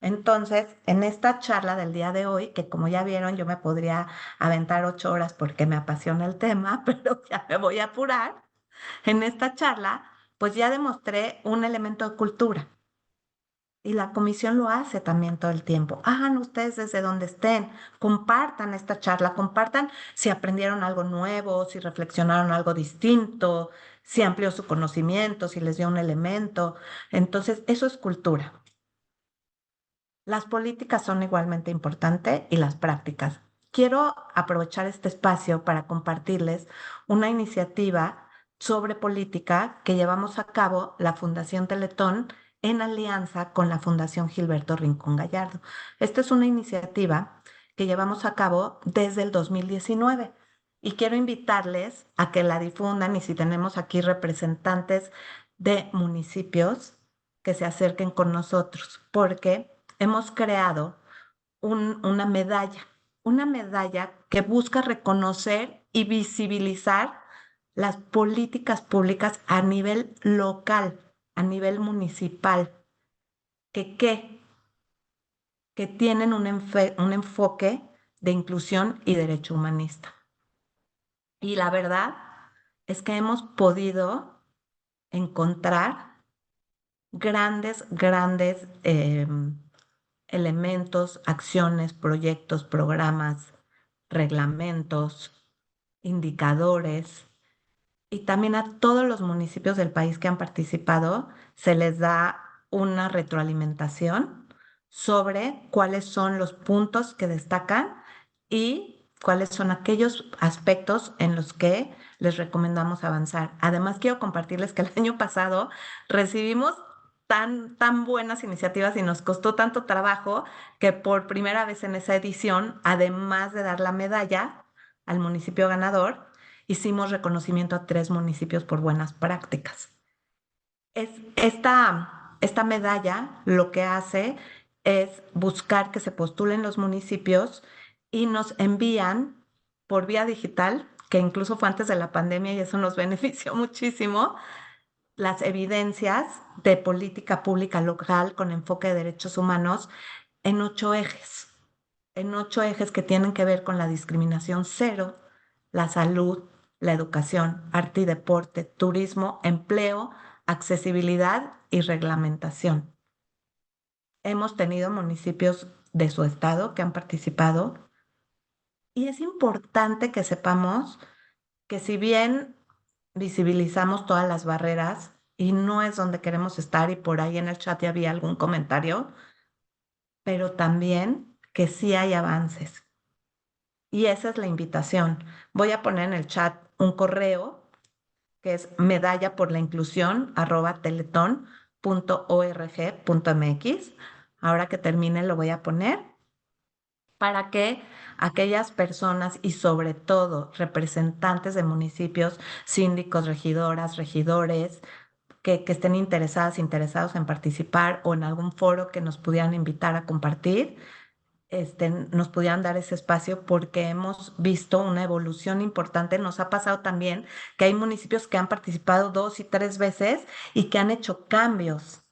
Entonces, en esta charla del día de hoy, que como ya vieron, yo me podría aventar 8 horas porque me apasiona el tema, pero ya me voy a apurar. En esta charla, pues ya demostré un elemento de cultura. Y la comisión lo hace también todo el tiempo. Hagan ustedes desde donde estén, compartan esta charla, compartan si aprendieron algo nuevo, si reflexionaron algo distinto, si amplió su conocimiento, si les dio un elemento. Entonces, eso es cultura. Las políticas son igualmente importantes y las prácticas. Quiero aprovechar este espacio para compartirles una iniciativa sobre política que llevamos a cabo la Fundación Teletón en alianza con la Fundación Gilberto Rincón Gallardo. Esta es una iniciativa que llevamos a cabo desde el 2019 y quiero invitarles a que la difundan, y si tenemos aquí representantes de municipios, que se acerquen con nosotros, porque hemos creado una medalla que busca reconocer y visibilizar las políticas públicas a nivel local, a nivel municipal, que tienen un enfoque de inclusión y derecho humanista. Y la verdad es que hemos podido encontrar grandes elementos, acciones, proyectos, programas, reglamentos, indicadores, y también a todos los municipios del país que han participado se les da una retroalimentación sobre cuáles son los puntos que destacan y cuáles son aquellos aspectos en los que les recomendamos avanzar. Además, quiero compartirles que el año pasado recibimos tan buenas iniciativas y nos costó tanto trabajo que por primera vez en esa edición, además de dar la medalla al municipio ganador, hicimos reconocimiento a 3 municipios por buenas prácticas. Esta medalla lo que hace es buscar que se postulen los municipios y nos envían por vía digital, que incluso fue antes de la pandemia y eso nos benefició muchísimo, las evidencias de política pública local con enfoque de derechos humanos en 8 ejes. En 8 ejes que tienen que ver con la discriminación cero, la salud, la educación, arte y deporte, turismo, empleo, accesibilidad y reglamentación. Hemos tenido municipios de su estado que han participado y es importante que sepamos que si bien visibilizamos todas las barreras y no es donde queremos estar y por ahí en el chat ya había algún comentario, pero también que sí hay avances. Y esa es la invitación. Voy a poner en el chat un correo que es medallaporlainclusión@teletón.org.mx. Ahora que termine lo voy a poner para que aquellas personas y sobre todo representantes de municipios, síndicos, regidoras, regidores, que estén interesados en participar o en algún foro que nos pudieran invitar a compartir, nos pudieran dar ese espacio porque hemos visto una evolución importante. Nos ha pasado también que hay municipios que han participado 2 y 3 veces y que han hecho cambios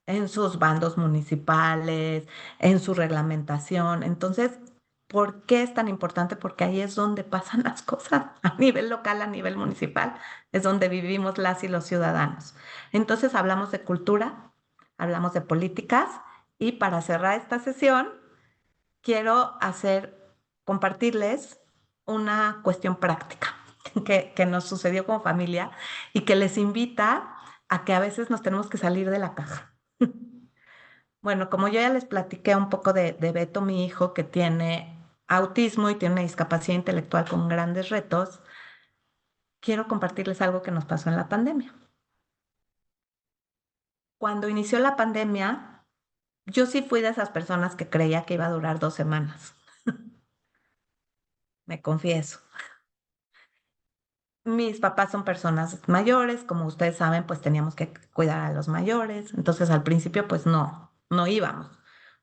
en sus bandos municipales, en su reglamentación. Entonces, ¿por qué es tan importante? Porque ahí es donde pasan las cosas a nivel local, a nivel municipal, es donde vivimos las y los ciudadanos. Entonces, hablamos de cultura, hablamos de políticas y para cerrar esta sesión, quiero compartirles una cuestión práctica que nos sucedió como familia y que les invita a que a veces nos tenemos que salir de la caja. Bueno, como yo ya les platiqué un poco de Beto, mi hijo, que tiene autismo y tiene una discapacidad intelectual con grandes retos, quiero compartirles algo que nos pasó en la pandemia. Cuando inició la pandemia, yo sí fui de esas personas que creía que iba a durar 2 semanas. Me confieso. Mis papás son personas mayores, como ustedes saben, pues teníamos que cuidar a los mayores. Entonces al principio pues no íbamos.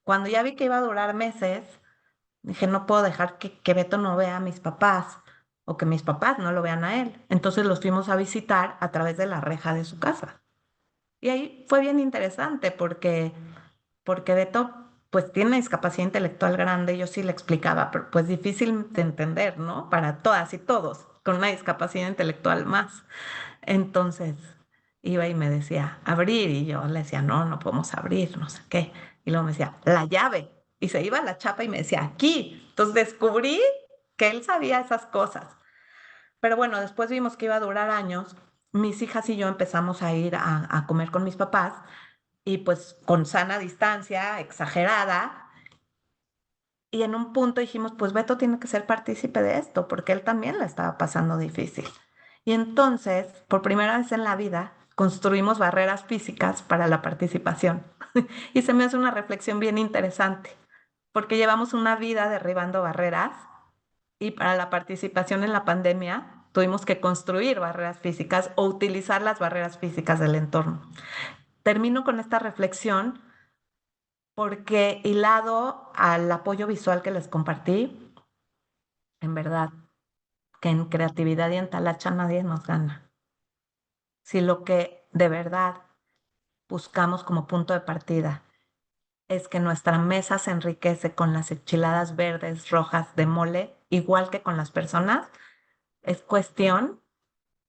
Cuando ya vi que iba a durar meses, dije, no puedo dejar que Beto no vea a mis papás o que mis papás no lo vean a él. Entonces los fuimos a visitar a través de la reja de su casa. Y ahí fue bien interesante porque Beto pues tiene una discapacidad intelectual grande, yo sí le explicaba, pero pues difícil de entender, ¿no? Para todas y todos, con una discapacidad intelectual más. Entonces iba y me decía, abrir, y yo le decía, no podemos abrir, no sé qué. Y luego me decía, la llave. Y se iba a la chapa y me decía, aquí. Entonces descubrí que él sabía esas cosas. Pero bueno, después vimos que iba a durar años. Mis hijas y yo empezamos a ir a comer con mis papás y pues con sana distancia, exagerada. Y en un punto dijimos, pues Beto tiene que ser partícipe de esto, porque él también la estaba pasando difícil. Y entonces, por primera vez en la vida, construimos barreras físicas para la participación. Y se me hace una reflexión bien interesante, porque llevamos una vida derribando barreras y para la participación en la pandemia tuvimos que construir barreras físicas o utilizar las barreras físicas del entorno. Termino con esta reflexión porque hilado al apoyo visual que les compartí, en verdad, que en creatividad y en talacha nadie nos gana. Si lo que de verdad buscamos como punto de partida es que nuestra mesa se enriquece con las enchiladas verdes, rojas de mole, igual que con las personas, es cuestión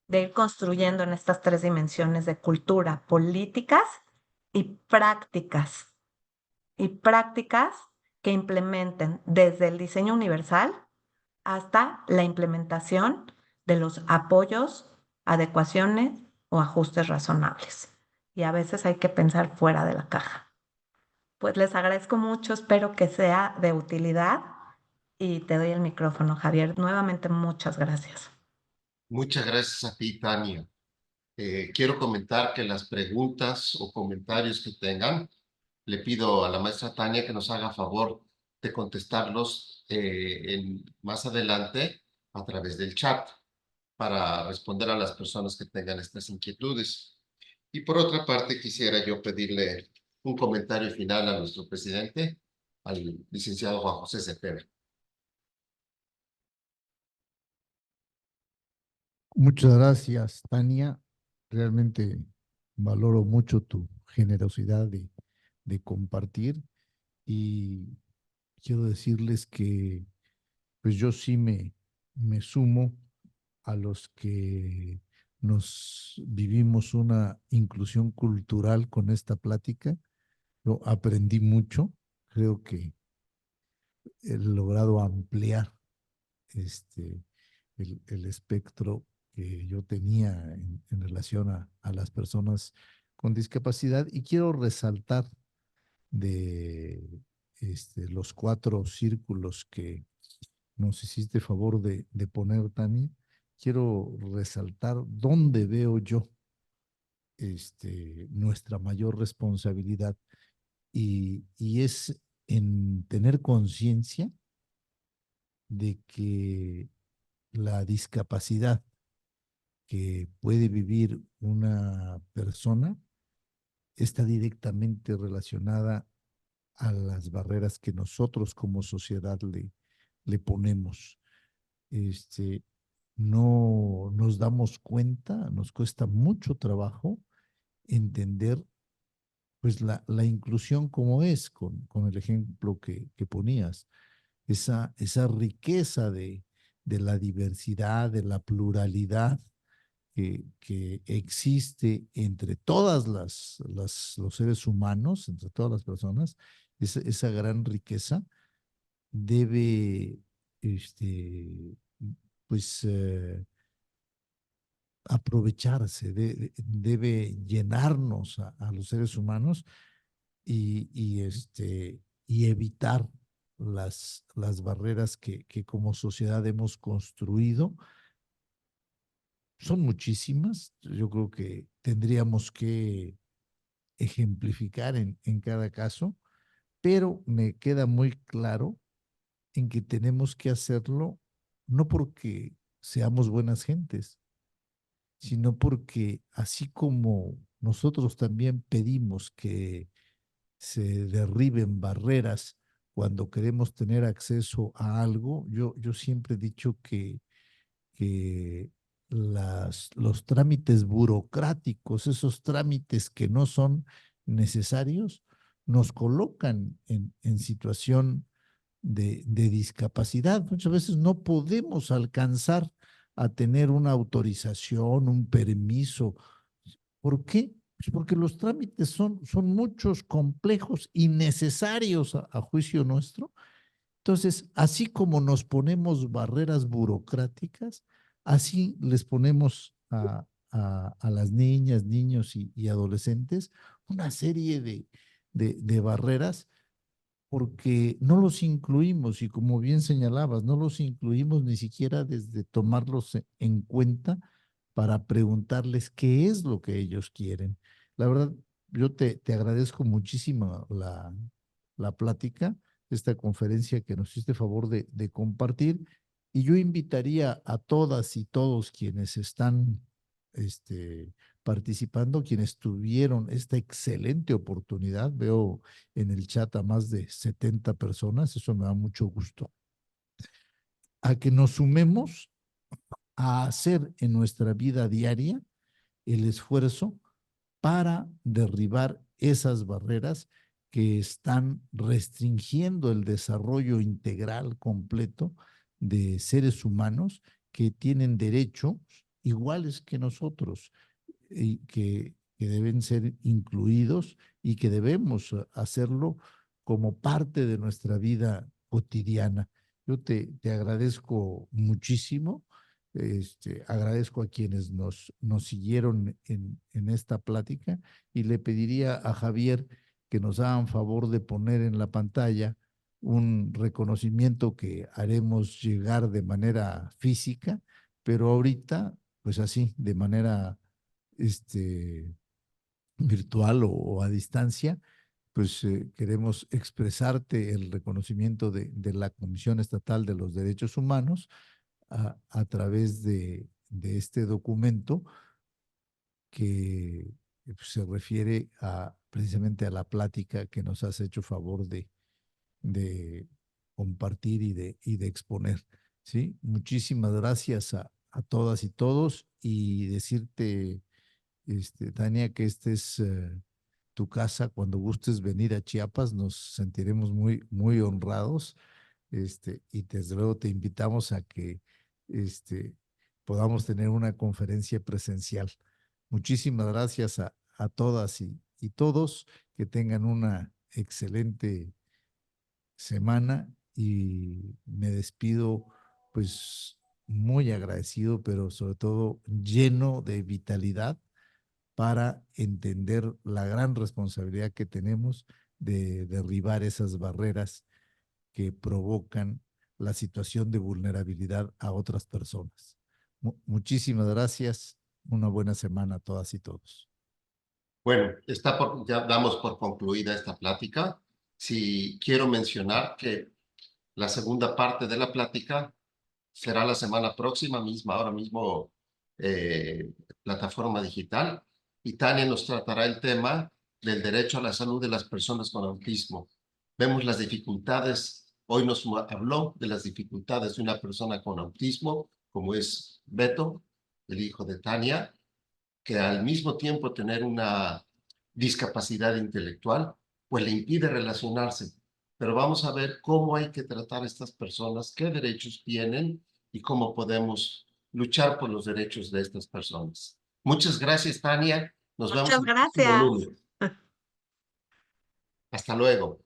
de ir construyendo en estas 3 dimensiones de cultura, políticas y prácticas que implementen desde el diseño universal hasta la implementación de los apoyos, adecuaciones o ajustes razonables. Y a veces hay que pensar fuera de la caja. Pues les agradezco mucho, espero que sea de utilidad y te doy el micrófono, Javier. Nuevamente, muchas gracias. Muchas gracias a ti, Tania. Quiero comentar que las preguntas o comentarios que tengan, le pido a la maestra Tania que nos haga favor de contestarlos más adelante a través del chat. para responder a las personas que tengan estas inquietudes. Y por otra parte, quisiera yo pedirle un comentario final a nuestro presidente, al licenciado Juan José Cepeda. Muchas gracias, Tania. Realmente valoro mucho tu generosidad de compartir y quiero decirles que pues yo sí me sumo a los que nos vivimos una inclusión cultural con esta plática. Yo aprendí mucho, creo que he logrado ampliar el espectro que yo tenía en relación a las personas con discapacidad y quiero resaltar de los 4 círculos que nos hiciste favor de poner, Tani. Quiero resaltar dónde veo yo nuestra mayor responsabilidad y es en tener conciencia de que la discapacidad que puede vivir una persona está directamente relacionada a las barreras que nosotros como sociedad le ponemos. No nos damos cuenta, nos cuesta mucho trabajo entender pues la inclusión como es, con el ejemplo que ponías, esa riqueza de la diversidad, de la pluralidad que existe entre todas los seres humanos, entre todas las personas, esa gran riqueza debe, pues, aprovecharse, debe llenarnos a los seres humanos y evitar las barreras que como sociedad hemos construido. Son muchísimas, yo creo que tendríamos que ejemplificar en cada caso, pero me queda muy claro en que tenemos que hacerlo no porque seamos buenas gentes, sino porque así como nosotros también pedimos que se derriben barreras cuando queremos tener acceso a algo, yo siempre he dicho que los trámites burocráticos, esos trámites que no son necesarios, nos colocan en situación de discapacidad. Muchas veces no podemos alcanzar a tener una autorización, un permiso. ¿Por qué? Pues porque los trámites son muchos, complejos y necesarios a juicio nuestro. Entonces, así como nos ponemos barreras burocráticas, así les ponemos a las niñas, niños y adolescentes una serie de barreras porque no los incluimos y como bien señalabas, no los incluimos ni siquiera desde tomarlos en cuenta para preguntarles qué es lo que ellos quieren. La verdad, yo te agradezco muchísimo la plática, esta conferencia que nos hiciste favor de compartir y yo invitaría a todas y todos quienes están participando, quienes tuvieron esta excelente oportunidad. Veo en el chat a más de 70 personas, eso me da mucho gusto, a que nos sumemos a hacer en nuestra vida diaria el esfuerzo para derribar esas barreras que están restringiendo el desarrollo integral completo de seres humanos que tienen derechos iguales que nosotros y que deben ser incluidos y que debemos hacerlo como parte de nuestra vida cotidiana. Yo te agradezco muchísimo. Agradezco a quienes nos siguieron en esta plática y le pediría a Javier que nos hagan favor de poner en la pantalla un reconocimiento que haremos llegar de manera física, pero ahorita, pues así, de manera virtual o a distancia, pues queremos expresarte el reconocimiento de la Comisión Estatal de los Derechos Humanos a través este documento que se refiere precisamente a la plática que nos has hecho favor de compartir y de exponer. ¿Sí? Muchísimas gracias a todas y todos, y decirte, Tania, que esta es tu casa. Cuando gustes venir a Chiapas, nos sentiremos muy, muy honrados, y desde luego te invitamos a que podamos tener una conferencia presencial. Muchísimas gracias a todas y todos. Que tengan una excelente semana, y me despido pues muy agradecido, pero sobre todo lleno de vitalidad para entender la gran responsabilidad que tenemos de derribar esas barreras que provocan la situación de vulnerabilidad a otras personas. Muchísimas gracias. Una buena semana a todas y todos. Bueno, ya damos por concluida esta plática. Sí, quiero mencionar que la segunda parte de la plática será la semana próxima, ahora mismo, plataforma digital, y Tania nos tratará el tema del derecho a la salud de las personas con autismo. Vemos las dificultades, hoy nos habló de las dificultades de una persona con autismo, como es Beto, el hijo de Tania, que al mismo tiempo tener una discapacidad intelectual, pues le impide relacionarse. Pero vamos a ver cómo hay que tratar a estas personas, qué derechos tienen y cómo podemos luchar por los derechos de estas personas. Muchas gracias, Tania. Nos vemos Muchas el próximo gracias. lunes. Hasta luego.